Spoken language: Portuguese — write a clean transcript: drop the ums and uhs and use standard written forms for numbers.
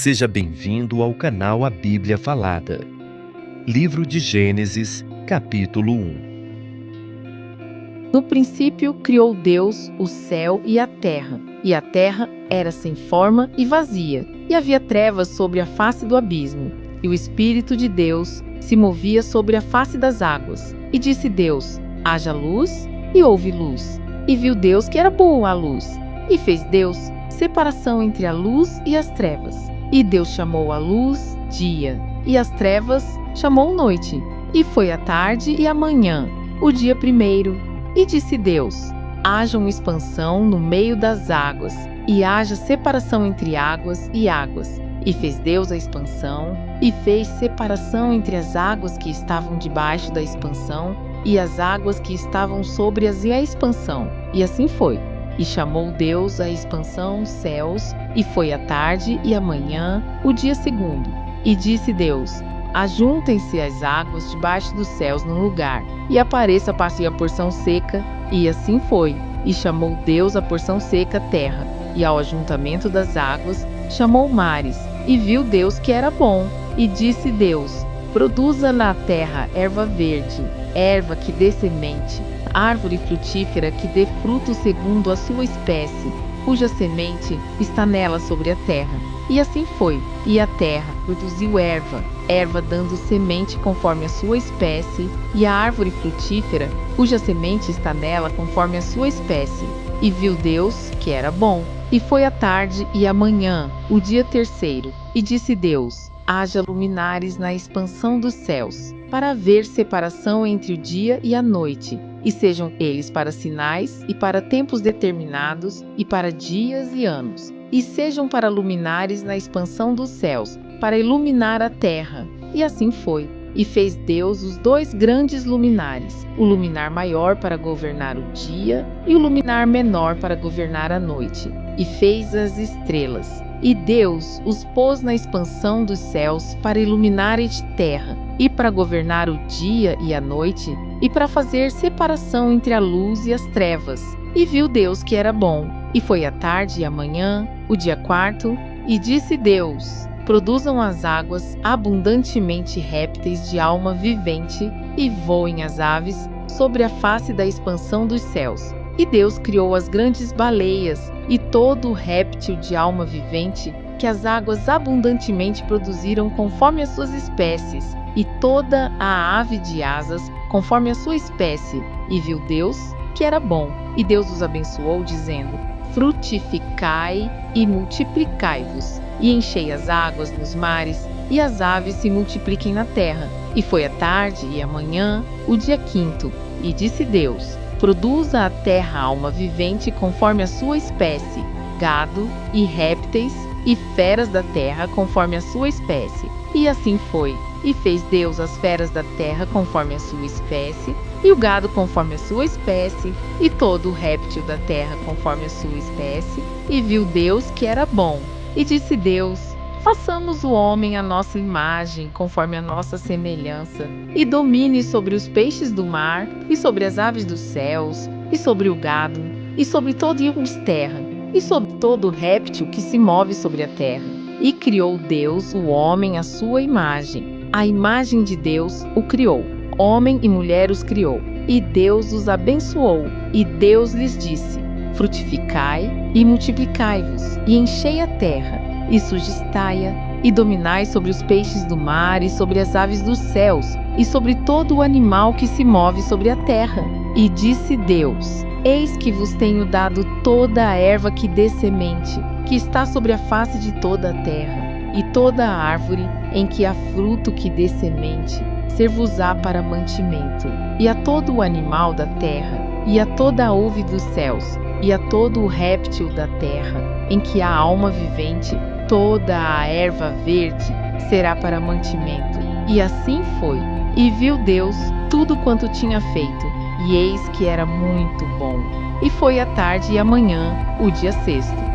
Seja bem-vindo ao canal A Bíblia Falada. Livro de Gênesis, capítulo 1. No princípio criou Deus o céu e a terra era sem forma e vazia, e havia trevas sobre a face do abismo, e o Espírito de Deus se movia sobre a face das águas. E disse Deus: haja luz, e houve luz. E viu Deus que era boa a luz, e fez Deus separação entre a luz e as trevas. E Deus chamou a luz dia, e as trevas chamou noite. E foi a tarde e a manhã, o dia primeiro. E disse Deus: haja uma expansão no meio das águas, e haja separação entre águas e águas. E fez Deus a expansão, e fez separação entre as águas que estavam debaixo da expansão, e as águas que estavam sobre a expansão. E assim foi. E chamou Deus a expansão céus, e foi a tarde e a manhã, o dia segundo. E disse Deus: ajuntem-se as águas debaixo dos céus num lugar, e apareça para si a porção seca. E assim foi. E chamou Deus a porção seca terra, e ao ajuntamento das águas chamou mares. E viu Deus que era bom. E disse Deus: produza na terra erva verde, erva que dê semente, árvore frutífera que dê fruto segundo a sua espécie, cuja semente está nela sobre a terra. E assim foi. E a terra produziu erva dando semente conforme a sua espécie, e a árvore frutífera, cuja semente está nela conforme a sua espécie. E viu Deus que era bom. E foi a tarde e a manhã, o dia terceiro. E disse Deus: haja luminares na expansão dos céus, para haver separação entre o dia e a noite, e sejam eles para sinais e para tempos determinados, e para dias e anos. E sejam para luminares na expansão dos céus, para iluminar a terra. E assim foi. E fez Deus os dois grandes luminares, o luminar maior para governar o dia, e o luminar menor para governar a noite. E fez as estrelas. E Deus os pôs na expansão dos céus para iluminar a terra, e para governar o dia e a noite, e para fazer separação entre a luz e as trevas. E viu Deus que era bom. E foi a tarde e a manhã, o dia quarto. E disse Deus: produzam as águas abundantemente répteis de alma vivente, e voem as aves sobre a face da expansão dos céus. E Deus criou as grandes baleias e todo o réptil de alma vivente que as águas abundantemente produziram conforme as suas espécies, e toda a ave de asas conforme a sua espécie. E viu Deus que era bom. E Deus os abençoou, dizendo: frutificai e multiplicai-vos, e enchei as águas nos mares, e as aves se multipliquem na terra. E foi a tarde e a manhã, o dia quinto. E disse Deus: produza a terra alma vivente conforme a sua espécie, gado e répteis e feras da terra conforme a sua espécie. E assim foi. E fez Deus as feras da terra conforme a sua espécie, e o gado conforme a sua espécie, e todo o réptil da terra conforme a sua espécie. E viu Deus que era bom. E disse Deus: façamos o homem à nossa imagem, conforme a nossa semelhança, e domine sobre os peixes do mar, e sobre as aves dos céus, e sobre o gado, e sobre todo os terra, e sobre todo o réptil que se move sobre a terra. E criou Deus o homem à sua imagem. A imagem de Deus o criou. Homem e mulher os criou. E Deus os abençoou. E Deus lhes disse: frutificai e multiplicai-vos, e enchei a terra, e sujeitai-a, e dominai sobre os peixes do mar, e sobre as aves dos céus, e sobre todo o animal que se move sobre a terra. E disse Deus: eis que vos tenho dado toda a erva que dê semente, que está sobre a face de toda a terra, e toda a árvore em que há fruto que dê semente, ser-vos-á para mantimento, e a todo o animal da terra, e a toda a ave dos céus, e a todo o réptil da terra, em que há alma vivente, toda a erva verde será para mantimento. E assim foi. E viu Deus tudo quanto tinha feito, e eis que era muito bom. E foi a tarde e a manhã, o dia sexto.